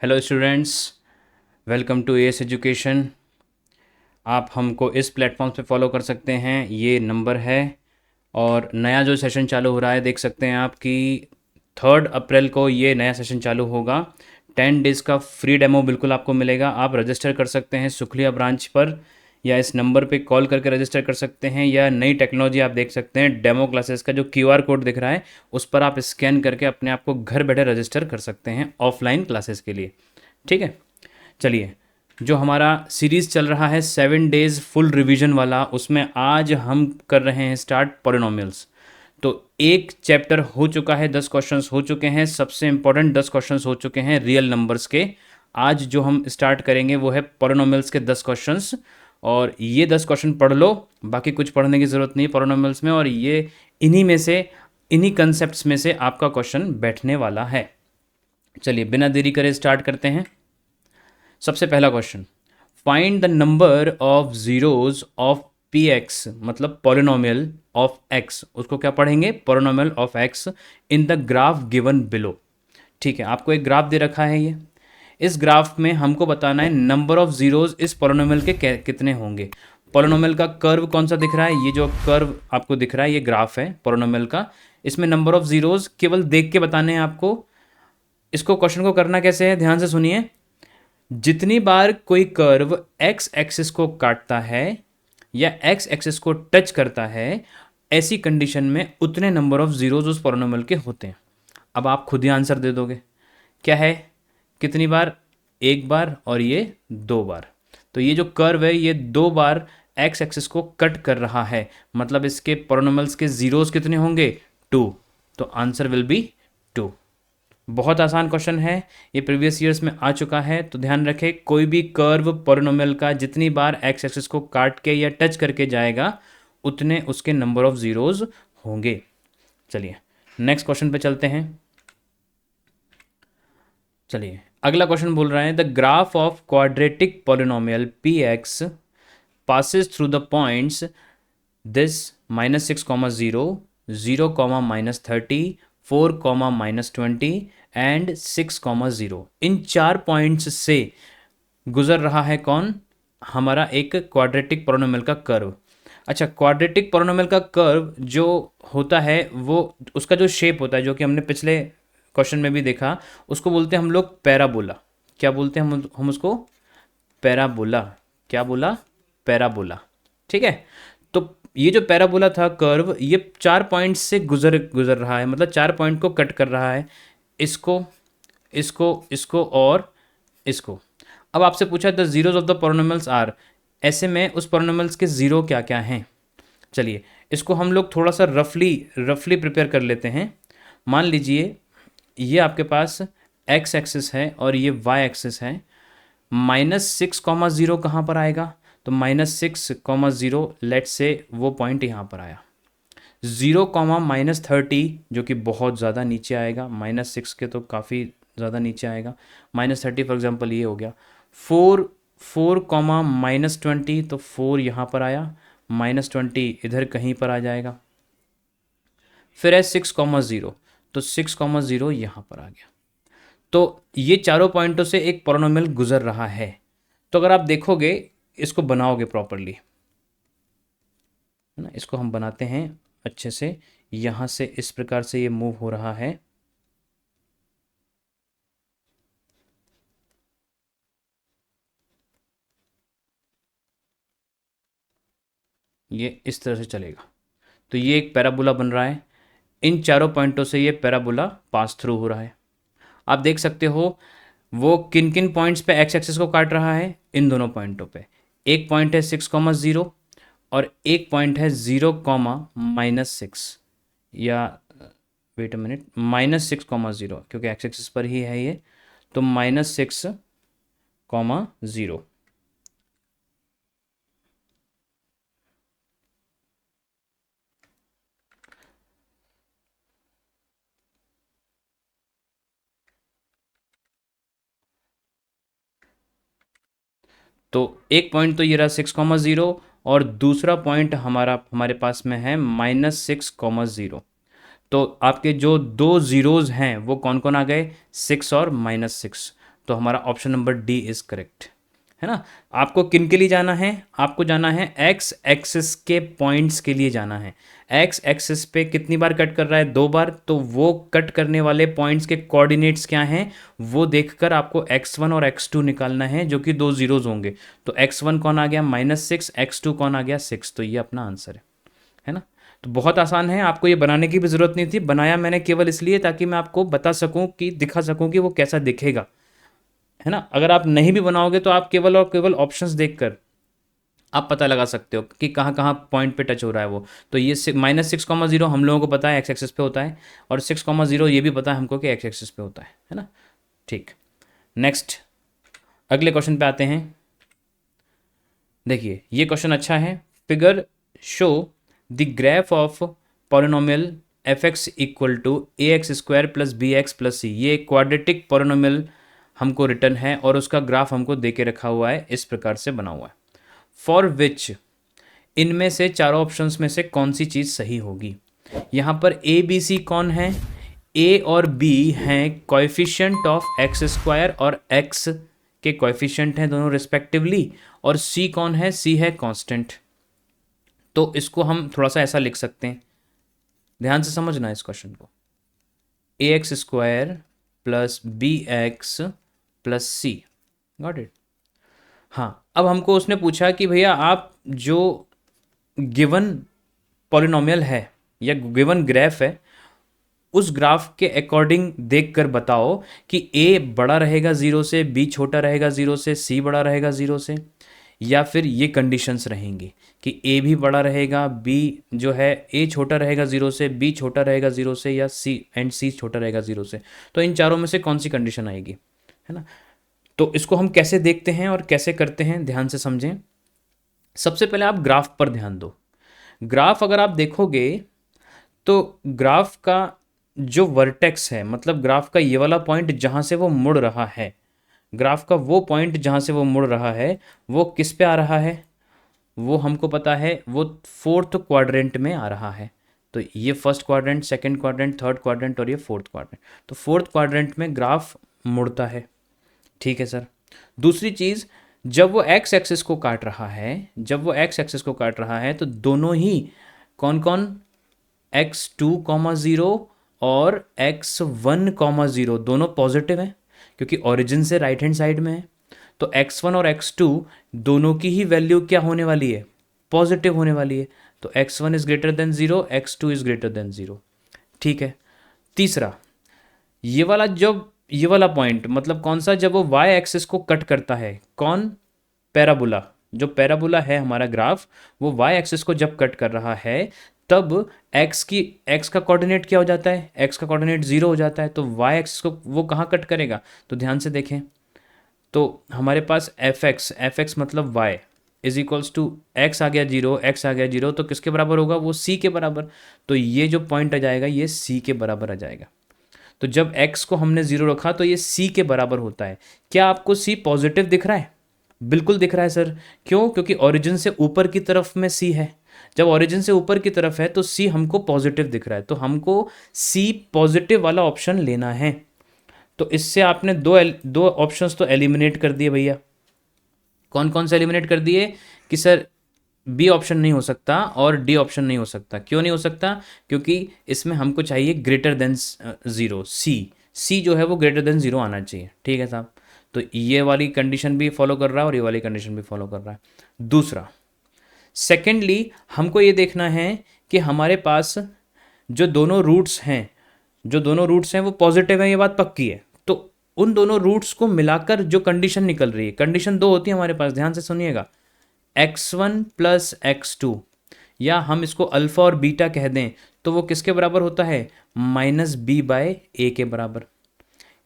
Hello students, welcome to S education. आप हमको इस प्लेटफॉर्म पे फॉलो कर सकते हैं, ये नंबर है। और नया जो सेशन चालू हो रहा है, देख सकते हैं आप कि 3 अप्रैल को ये नया सेशन चालू होगा। 10 डेज़ का फ्री डेमो बिल्कुल आपको मिलेगा। आप रजिस्टर कर सकते हैं सुखलिया ब्रांच पर, या इस नंबर पे कॉल करके रजिस्टर कर सकते हैं, या नई टेक्नोलॉजी आप देख सकते हैं डेमो क्लासेस का जो क्यूआर कोड दिख रहा है उस पर आप स्कैन करके अपने आप को घर बैठे रजिस्टर कर सकते हैं ऑफलाइन क्लासेस के लिए। ठीक है, चलिए। जो हमारा सीरीज़ चल रहा है 7 डेज़ फुल रिवीजन वाला, उसमें आज हम कर रहे हैं स्टार्ट पॉलिनॉमियल्स। तो एक चैप्टर हो चुका है, 10 क्वेश्चंस हो चुके हैं, सबसे इंपॉर्टेंट 10 क्वेश्चंस हो चुके हैं रियल नंबर्स के। आज जो हम स्टार्ट करेंगे वो है पॉलिनॉमियल्स के 10 क्वेश्चंस। और ये 10 क्वेश्चन पढ़ लो, बाकी कुछ पढ़ने की ज़रूरत नहीं पॉलिनॉमियल्स में। और ये इन्हीं में से, इन्हीं कंसेप्ट्स में से आपका क्वेश्चन बैठने वाला है। चलिए बिना देरी करे स्टार्ट करते हैं। सबसे पहला question, find the number of zeros of P x, मतलब पॉलिनोमियल ऑफ एक्स। उसको क्या पढ़ेंगे? Polynomial of x in the graph given below. ठीक है, आपको एक ग्राफ दे रखा है ये। इस ग्राफ में हमको बताना है नंबर ऑफ जीरोज इस पॉलिनोमियल के कितने होंगे। पॉलिनोमियल का कर्व कौन सा दिख रहा है? ये जो कर्व आपको दिख रहा है ये ग्राफ है पॉलिनोमियल का। इसमें नंबर ऑफ जीरोज केवल देख के बताने हैं आपको। इसको क्वेश्चन को करना कैसे है, ध्यान से सुनिए। जितनी बार कोई कर्व एक्स एक्सिस को काटता है या एक्स एक्सिस को टच करता है, ऐसी कंडीशन में उतने नंबर ऑफ जीरोज उस पॉलिनोमियल के होते हैं। अब आप खुद ही आंसर दे दोगे क्या है, कितनी बार? एक बार और ये 2 बार। तो ये जो कर्व है ये 2 बार एक्स एक्सिस को कट कर रहा है, मतलब इसके पॉलिनोमियल्स के जीरोज कितने होंगे? 2। तो आंसर विल बी 2। बहुत आसान क्वेश्चन है, ये प्रीवियस ईयर्स में आ चुका है। तो ध्यान रखें, कोई भी कर्व पॉलिनोमियल का जितनी बार एक्स एक्सिस को काट के या टच करके जाएगा उतने उसके नंबर ऑफ जीरोज होंगे। चलिए नेक्स्ट क्वेश्चन पे चलते हैं। चलिए अगला क्वेश्चन बोल रहा है the graph of quadratic polynomial P x passes through the points this -6, 0, 0, -30, 4, -20 and 6, 0। In 4 points से गुजर रहा है कौन? हमारा एक क्वाड्रेटिक पॉलिनोमियल का कर्व। अच्छा, क्वाड्रेटिक पॉलिनोमियल का कर्व जो होता है वो, उसका जो शेप होता है, जो कि हमने पिछले क्वेश्चन में भी देखा, उसको बोलते हैं हम लोग पैराबोला। क्या बोलते हैं हम उसको? पैराबोला। क्या बोला? पैराबोला। ठीक है। तो ये जो पैराबोला था कर्व, ये 4 पॉइंट से गुजर गुजर रहा है, मतलब 4 पॉइंट को कट कर रहा है। इसको, इसको, इसको और इसको। अब आपसे पूछा the zeros of the polynomials are, ऐसे में उस पॉलिनोमियल्स के जीरो क्या क्या हैं। चलिए इसको हम लोग थोड़ा सा रफली रफली प्रिपेयर कर लेते हैं। मान लीजिए ये आपके पास एक्स एक्सिस है और ये वाई एक्सिस है। -6, 0 कहाँ पर आएगा? तो -6, 0 लेट से वो पॉइंट यहाँ पर आया। 0, -30 जो कि बहुत ज़्यादा नीचे आएगा, -6 के तो काफ़ी ज़्यादा नीचे आएगा। -30 फॉर एग्जांपल ये हो गया। 4, 4, -20 तो 4 यहाँ पर आया, -20 इधर कहीं पर आ जाएगा। फिर है 6, 0 तो 6, 0 यहाँ पर आ गया। तो ये चारों पॉइंटों से एक पॉलिनोमियल गुजर रहा है। तो अगर आप देखोगे, इसको बनाओगे प्रॉपरली, है ना, इसको हम बनाते हैं अच्छे से। यहाँ से इस प्रकार से ये मूव हो रहा है। ये इस तरह से चलेगा। तो ये एक पैराबोला बन रहा है। इन चारों पॉइंटों से ये पैराबोला पास थ्रू हो रहा है। आप देख सकते हो वो किन किन पॉइंट्स पे एक्स एक्सिस को काट रहा है। इन दोनों पॉइंटों पे एक पॉइंट है 6, 0 और एक पॉइंट है 0, -6, या वेट अ मिनट, -6, 0, क्योंकि एक्स एक्सिस पर ही है ये। तो -6, 0। तो एक पॉइंट तो ये रहा 6, 0 और दूसरा पॉइंट हमारे पास में है -6, 0। तो आपके जो दो ज़ीरोज़ हैं वो कौन कौन आ गए? 6 और -6। तो हमारा option number D is correct, है ना। आपको किन के लिए जाना है, आपको जाना है एक्स एक्सिस के पॉइंट्स के लिए जाना है। एक्स एक्सिस पे कितनी बार कट कर रहा है, 2 बार, तो वो कट करने वाले पॉइंट्स के कोऑर्डिनेट्स क्या हैं वो देखकर आपको x1 और x2 निकालना है, जो कि 2 जीरोज होंगे। तो x1 कौन आ गया -6, x2 कौन आ गया 6, तो ये अपना आंसर है ना। तो बहुत आसान है, आपको ये बनाने की भी ज़रूरत नहीं थी, बनाया मैंने केवल इसलिए ताकि मैं आपको बता सकूं कि दिखा सकूं कि वो कैसा दिखेगा, है ना। अगर आप नहीं भी बनाओगे तो आप केवल और केवल ऑप्शंस देखकर आप पता लगा सकते हो कि कहाँ कहाँ पॉइंट पे टच हो रहा है वो। तो ये -6,0 हम लोगों को पता है एक्स एक्सिस पे होता है, और 6,0 ये भी पता है हमको कि एक्स एक्सिस पे होता है ना। ठीक, नेक्स्ट अगले क्वेश्चन पे आते हैं। देखिए ये क्वेश्चन अच्छा है। Figure show the graph of polynomial f x equal to a x square plus b x plus c. ये क्वाड्रेटिक पॉलिनोमियल हमको रिटर्न है और उसका ग्राफ हमको दे के रखा हुआ है, इस प्रकार से बना हुआ है। फॉर विच, इनमें से चारों ऑप्शंस में से कौन सी चीज़ सही होगी। यहाँ पर ए बी सी कौन है, ए और बी हैं कोएफिशिएंट ऑफ एक्स स्क्वायर और एक्स के कोएफिशिएंट हैं दोनों रिस्पेक्टिवली, और सी कौन है, सी है कांस्टेंट। तो इसको हम थोड़ा सा ऐसा लिख सकते हैं, ध्यान से समझना इस क्वेश्चन को। A x square plus b x plus c, got it. हाँ, अब हमको उसने पूछा कि भैया आप जो गिवन पॉलिनोमियल है या गिवन ग्राफ है, उस ग्राफ के अकॉर्डिंग देखकर बताओ कि ए बड़ा रहेगा 0 से, बी छोटा रहेगा 0 से, सी बड़ा रहेगा 0 से, या फिर ये कंडीशंस रहेंगी कि ए भी बड़ा रहेगा, बी जो है ए छोटा रहेगा 0 से, बी छोटा रहेगा 0 से, या सी छोटा रहेगा 0 से। तो इन चारों में से कौन सी कंडीशन आएगी, है ना। तो इसको हम कैसे देखते हैं और कैसे करते हैं, ध्यान से समझें। सबसे पहले आप ग्राफ पर ध्यान दो। ग्राफ अगर आप देखोगे तो ग्राफ का जो वर्टेक्स है, मतलब ग्राफ का ये वाला पॉइंट जहाँ से वो मुड़ रहा है, ग्राफ का वो पॉइंट जहाँ से वो मुड़ रहा है वो किस पे आ रहा है, वो हमको पता है वो 4th क्वाड्रेंट में आ रहा है। तो ये first quadrant, second quadrant, third quadrant और ये 4th क्वाड्रेंट। तो 4th क्वाड्रेंट में ग्राफ मुड़ता है, ठीक है सर। दूसरी चीज़, जब वो एक्स एक्सिस को काट रहा है, जब वो एक्स एक्सिस को काट रहा है तो दोनों ही कौन कौन, x2,0 और x1,0 दोनों पॉजिटिव हैं क्योंकि ओरिजिन से राइट हैंड साइड में है। तो x1 और x2 दोनों की ही वैल्यू क्या होने वाली है, पॉजिटिव होने वाली है। तो x1 is greater than 0, x2 is greater than 0, ठीक है। तीसरा, ये वाला पॉइंट मतलब कौन सा, जब वो y एक्सिस को कट करता है, कौन, पैराबोला। जो पैराबोला है हमारा ग्राफ, वो y एक्सिस को जब कट कर रहा है तब x का कोऑर्डिनेट क्या हो जाता है, x का कोऑर्डिनेट 0 हो जाता है। तो y एक्सिस को वो कहाँ कट करेगा, तो ध्यान से देखें। तो हमारे पास एफ एक्स मतलब y is equals to x आ गया 0, x आ गया 0, तो किसके बराबर होगा, वो c के बराबर। तो ये जो पॉइंट आ जाएगा ये c के बराबर आ जाएगा। तो जब x को हमने 0 रखा तो ये c के बराबर होता है। क्या आपको c पॉजिटिव दिख रहा है, बिल्कुल दिख रहा है सर। क्यों, क्योंकि ओरिजिन से ऊपर की तरफ में c है। जब ओरिजिन से ऊपर की तरफ है तो c हमको पॉजिटिव दिख रहा है, तो हमको c पॉजिटिव वाला ऑप्शन लेना है। तो इससे आपने दो ऑप्शंस तो एलिमिनेट कर दिए भैया। कौन कौन से एलिमिनेट कर दिए कि सर बी ऑप्शन नहीं हो सकता और डी ऑप्शन नहीं हो सकता। क्यों नहीं हो सकता, क्योंकि इसमें हमको चाहिए ग्रेटर देन 0, सी जो है वो ग्रेटर देन 0 आना चाहिए, ठीक है साहब। तो ये वाली कंडीशन भी फॉलो कर रहा है और ये वाली कंडीशन भी फॉलो कर रहा है। दूसरा, सेकेंडली हमको ये देखना है कि हमारे पास जो दोनों रूट्स हैं वो पॉजिटिव हैं, ये बात पक्की है। तो उन दोनों रूट्स को मिलाकर जो कंडीशन निकल रही है, कंडीशन 2 होती है हमारे पास, ध्यान से सुनिएगा। x1 प्लस x2, या हम इसको अल्फा और बीटा कह दें तो वो किसके बराबर होता है, -b/a के बराबर।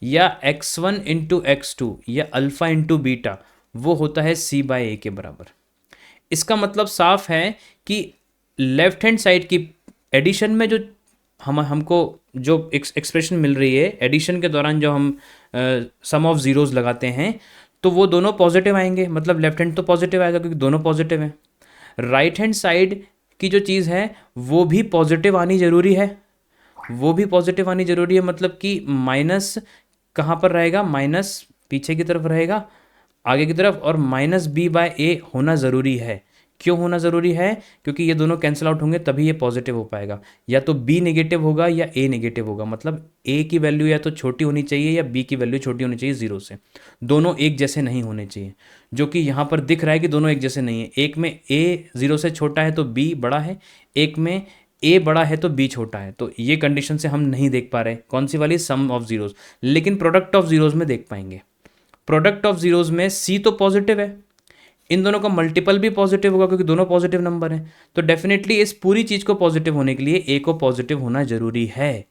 या x1 इंटू x2 या अल्फा इंटू बीटा वो होता है c/a के बराबर। इसका मतलब साफ है कि लेफ्ट हैंड साइड की एडिशन में जो हमको जो एक्सप्रेशन मिल रही है, एडिशन के दौरान जो हम सम ऑफ ज़ीरोज़ लगाते हैं तो वो दोनों पॉजिटिव आएंगे, मतलब लेफ्ट हैंड तो पॉजिटिव आएगा क्योंकि दोनों पॉजिटिव हैं। राइट हैंड साइड की जो चीज़ है वो भी पॉजिटिव आनी ज़रूरी है, वो भी पॉजिटिव आनी ज़रूरी है। मतलब कि माइनस कहाँ पर रहेगा, माइनस पीछे की तरफ रहेगा, आगे की तरफ, और माइनस बी बाय ए होना ज़रूरी है। क्यों होना ज़रूरी है? क्योंकि ये दोनों कैंसिल आउट होंगे तभी ये पॉजिटिव हो पाएगा। या तो बी नेगेटिव होगा या ए नेगेटिव होगा, मतलब ए की वैल्यू या तो छोटी होनी चाहिए या बी की वैल्यू छोटी होनी चाहिए ज़ीरो से। दोनों एक जैसे नहीं होने चाहिए, जो कि यहाँ पर दिख रहा है कि दोनों एक जैसे नहीं है। एक में ए ज़ीरो से छोटा है तो बी बड़ा है, एक में ए बड़ा है तो बी छोटा है। तो ये कंडीशन से हम नहीं देख पा रहे कौन सी वाली, सम ऑफ ज़ीरोज़, लेकिन प्रोडक्ट ऑफ ज़ीरोज़ में देख पाएंगे। प्रोडक्ट ऑफ ज़ीरोज़ में सी तो पॉजिटिव है, इन दोनों का मल्टीपल भी पॉजिटिव होगा क्योंकि दोनों पॉजिटिव नंबर हैं। तो डेफिनेटली इस पूरी चीज़ को पॉजिटिव होने के लिए ए को पॉजिटिव होना जरूरी है।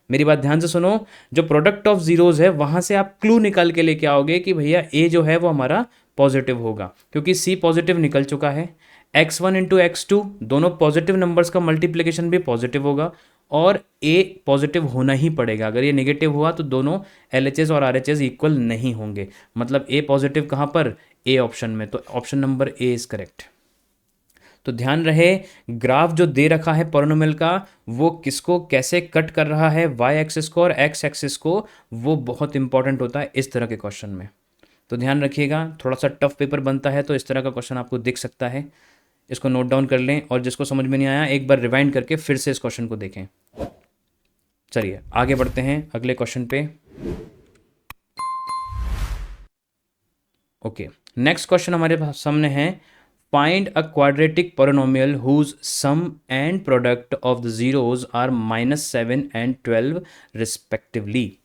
मेरी बात ध्यान से सुनो, जो प्रोडक्ट ऑफ जीरोज है वहां से आप क्लू निकाल के लेके आओगे कि भैया ए जो है वो हमारा पॉजिटिव होगा, क्योंकि सी पॉजिटिव निकल चुका है। x1 इंटू x2 दोनों पॉजिटिव नंबर्स का मल्टीप्लिकेशन भी पॉजिटिव होगा, और ए पॉजिटिव होना ही पड़ेगा। अगर ये नेगेटिव हुआ तो दोनों LHS और RHS इक्वल नहीं होंगे, मतलब ए पॉजिटिव कहाँ पर, ए ऑप्शन में। तो option number A is correct. तो ध्यान रहे, ग्राफ जो दे रखा है पॉलिनोमियल का, वो किसको कैसे कट कर रहा है, वाई एक्सिस को और एक्स एक्सिस को, वो बहुत इंपॉर्टेंट होता है इस तरह के क्वेश्चन में। तो ध्यान रखिएगा, थोड़ा सा टफ पेपर बनता है तो इस तरह का क्वेश्चन आपको दिख सकता है। इसको नोट डाउन कर लें, और जिसको समझ में नहीं आया एक बार रिवाइंड करके फिर से इस क्वेश्चन को देखें। चलिए आगे बढ़ते हैं अगले क्वेश्चन पे। ओके, नेक्स्ट क्वेश्चन हमारे सामने है, find a quadratic polynomial whose sum and product of the zeros are -7 and 12 respectively.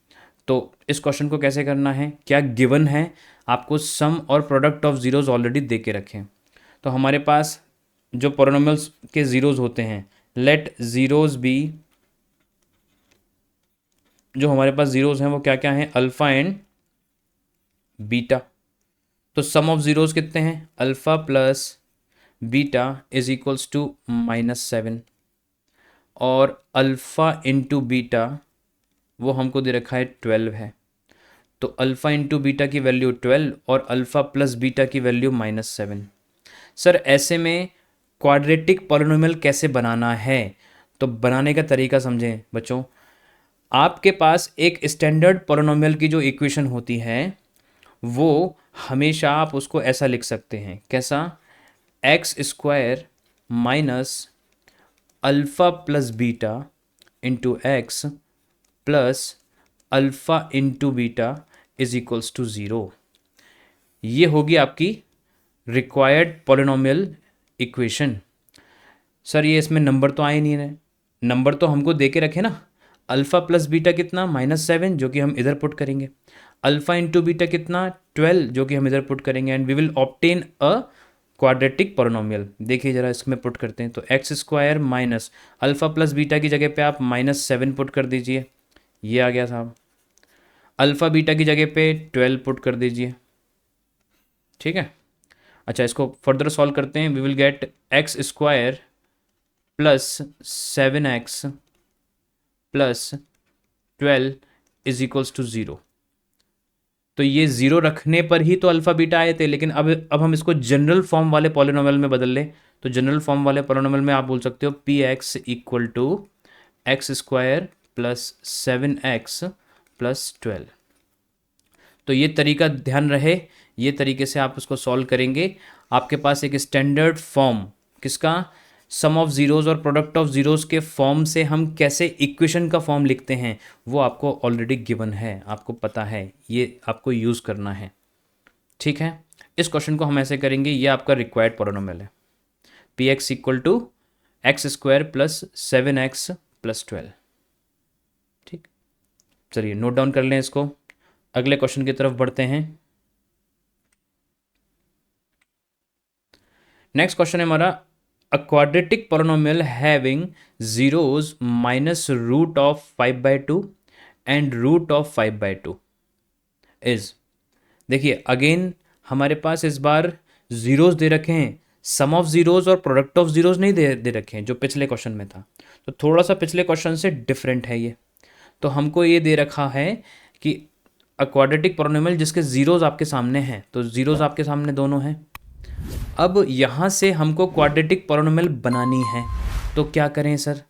तो इस क्वेश्चन को कैसे करना है, क्या गिवन है, आपको सम और प्रोडक्ट ऑफ जीरोज ऑलरेडी दे के रखें। तो हमारे पास जो पोलिनोमियल्स के जीरोज होते हैं, लेट जीरोज बी, जो हमारे पास जीरोज हैं वो क्या क्या हैं, अल्फा एंड बीटा। तो सम ऑफ जीरोज कितने हैं, alpha plus beta is equals to -7, और अल्फा इंटू बीटा वो हमको दे रखा है 12 है। तो अल्फा इंटू बीटा की वैल्यू 12 और अल्फा प्लस बीटा की वैल्यू -7। सर ऐसे में क्वाड्रेटिक पॉलिनोमियल कैसे बनाना है, तो बनाने का तरीका समझें बच्चों। आपके पास एक स्टैंडर्ड पॉलिनोमियल की जो इक्वेशन होती है वो हमेशा आप उसको ऐसा लिख सकते हैं, कैसा, x² minus alpha plus beta into x plus alpha into beta is equals to 0। ये होगी आपकी रिक्वायर्ड पॉलिनोमियल इक्वेशन। सर ये इसमें नंबर तो आए नहीं रहे, नंबर तो हमको दे के रखे ना, अल्फ़ा प्लस बीटा कितना, -7 जो कि हम इधर पुट करेंगे, अल्फ़ा इंटू बीटा कितना 12 जो कि हम इधर पुट करेंगे, and we will obtain a quadratic polynomial. देखिए जरा इसमें पुट करते हैं, तो x² minus alpha plus beta की जगह पे आप -7 पुट कर दीजिए, ये आ गया साहब। अल्फ़ा बीटा की जगह पे 12 पुट कर दीजिए, ठीक है। अच्छा इसको फर्दर सॉल्व करते हैं, we will get x² plus 7x plus 12 is equals to 0। तो ये 0 रखने पर ही तो अल्फ़ा बीटा आए थे, लेकिन अब हम इसको जनरल फॉर्म वाले पॉलिनोमियल में बदल लें। तो जनरल फॉर्म वाले पॉलिनोमियल में आप बोल सकते हो px equal to x² plus 7x plus 12। तो ये तरीका ध्यान रहे, ये तरीके से आप उसको सॉल्व करेंगे। आपके पास एक स्टैंडर्ड फॉर्म किसका, सम ऑफ जीरोज़ और प्रोडक्ट ऑफ जीरोज़ के फॉर्म से हम कैसे इक्वेशन का फॉर्म लिखते हैं वो आपको ऑलरेडी गिवन है, आपको पता है, ये आपको यूज़ करना है, ठीक है। इस क्वेश्चन को हम ऐसे करेंगे, ये आपका रिक्वायर्ड पॉलिनोमियल है, px equal to x² plus 7x plus 12, ठीक। चलिए नोट डाउन कर लें इसको, अगले क्वेश्चन की तरफ बढ़ते हैं। नेक्स्ट क्वेश्चन है हमारा, a quadratic polynomial having zeros minus root of 5/2 and root of 5/2 is। देखिए अगेन हमारे पास इस बार जीरोज दे रखे हैं, सम ऑफ जीरोज और प्रोडक्ट ऑफ जीरोज नहीं दे रखे हैं जो पिछले क्वेश्चन में था। तो थोड़ा सा पिछले क्वेश्चन से डिफरेंट है ये। तो हमको ये दे रखा है कि अ क्वाड्रेटिक पॉलिनोमियल जिसके जीरोज आपके सामने हैं, तो जीरोज आपके सामने दोनों हैं। अब यहाँ से हमको क्वाड्रेटिक पॉलिनोमियल बनानी है, तो क्या करें सर,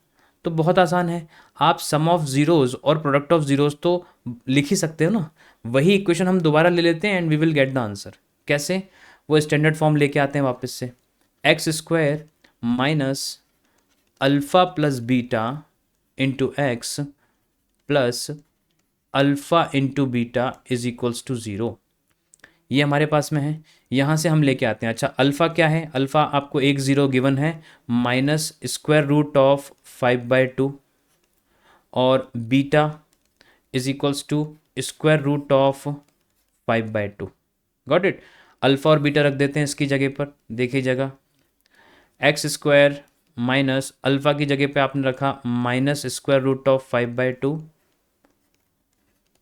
तो बहुत आसान है, आप सम ऑफ ज़ीरोज़ और प्रोडक्ट ऑफ ज़ीरोज़ तो लिख ही सकते हो ना। वही इक्वेशन हम दोबारा ले लेते हैं and we will get the answer. कैसे? वो स्टैंडर्ड फॉर्म लेके आते हैं वापस से, x square minus alpha plus beta into x plus alpha into beta is equals to zero. ये हमारे पास में है, यहाँ से हम लेके आते हैं। अच्छा, अल्फ़ा क्या है? अल्फ़ा आपको एक ज़ीरो गिवन है, माइनस स्क्वायर रूट ऑफ 5/2 और beta is equals to square root of 5/2। Got it? Alpha और बीटा रख देते हैं इसकी जगह पर, देखिए जगह एक्स स्क्वायर माइनस अल्फ़ा की जगह पे आपने रखा minus square root of 5/2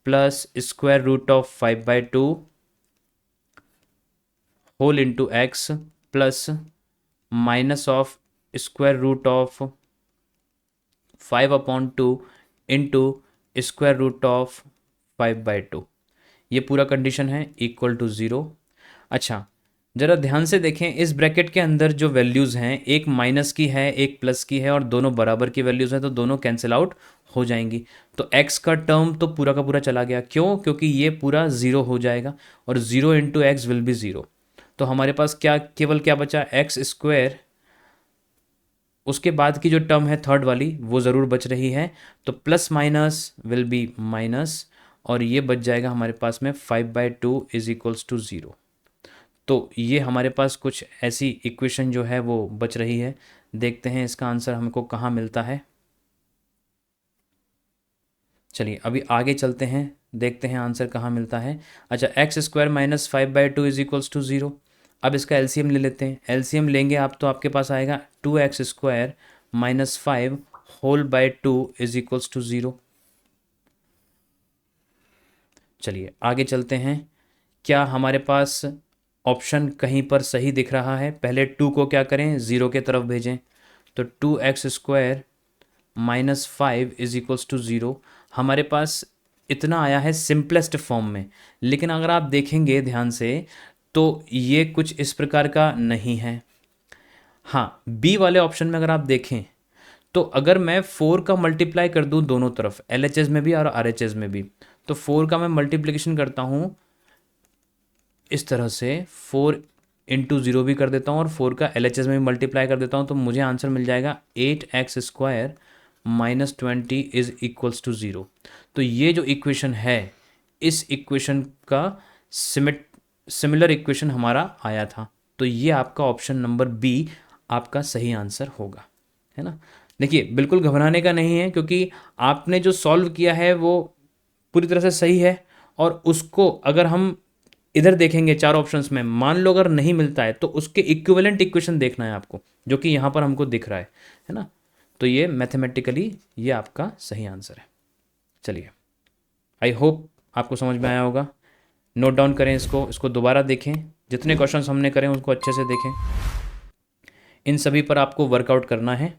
plus square root of 5/2 whole into x plus minus of square root of 5/2 into square root of 5/2। ये पूरा कंडीशन है इक्वल टू ज़ीरो। अच्छा, ज़रा ध्यान से देखें, इस ब्रैकेट के अंदर जो वैल्यूज़ हैं, एक माइनस की है एक प्लस की है और दोनों बराबर की वैल्यूज़ हैं, तो दोनों कैंसिल आउट हो जाएंगी। तो x का टर्म तो पूरा का पूरा चला गया। क्यों? क्योंकि ये पूरा ज़ीरो हो जाएगा और zero into x will be zero. तो हमारे पास क्या, केवल क्या बचा? एक्स स्क्वायर, उसके बाद की जो टर्म है थर्ड वाली वो ज़रूर बच रही है, तो plus minus will be minus और ये बच जाएगा हमारे पास में 5/2 इज इक्वल्स टू ज़ीरो। तो ये हमारे पास कुछ ऐसी इक्वेशन जो है वो बच रही है। देखते हैं इसका आंसर हमको कहाँ मिलता है। चलिए अभी आगे चलते हैं, देखते हैं आंसर कहाँ मिलता है। अच्छा, x square minus 5/2 is equals to zero. अब इसका एलसीएम ले लेते हैं। एलसीएम लेंगे आप तो आपके पास आएगा 2x square minus 5 whole by 2 is equals to zero. चलिए आगे चलते हैं। क्या हमारे पास ऑप्शन कहीं पर सही दिख रहा है? पहले 2 को क्या करें? ज़ीरो के तरफ भेजें। तो 2x square minus 5 is equals to zero हमारे पास इतना आया है सिंपलेस्ट फॉर्म में। लेकिन अगर आप देखेंगे ध्यान से तो ये कुछ इस प्रकार का नहीं है। हाँ, बी वाले ऑप्शन में अगर आप देखें तो अगर मैं 4 का मल्टीप्लाई कर दूं दोनों तरफ, LHS में भी और RHS में भी, तो 4 का मैं मल्टीप्लिकेशन करता हूँ इस तरह से, 4 इंटू ज़ीरो भी कर देता हूँ और 4 का LHS में भी मल्टीप्लाई कर देता हूँ, तो मुझे आंसर मिल जाएगा 8x square minus 20 is equals to zero. तो ये जो इक्वेशन है, इस इक्वेशन का सिमिलर इक्वेशन हमारा आया था। तो ये आपका ऑप्शन नंबर बी आपका सही आंसर होगा, है ना। देखिए बिल्कुल घबराने का नहीं है, क्योंकि आपने जो सॉल्व किया है वो पूरी तरह से सही है। और उसको अगर हम इधर देखेंगे चार ऑप्शंस में, मान लो अगर नहीं मिलता है तो उसके इक्विवेलेंट इक्वेशन देखना है आपको, जो कि यहाँ पर हमको दिख रहा है ना। तो ये मैथमेटिकली ये आपका सही आंसर है। चलिए, आई होप आपको समझ में आया होगा। नोट डाउन करें इसको दोबारा देखें, जितने क्वेश्चंस हमने करें उनको अच्छे से देखें। इन सभी पर आपको वर्कआउट करना है।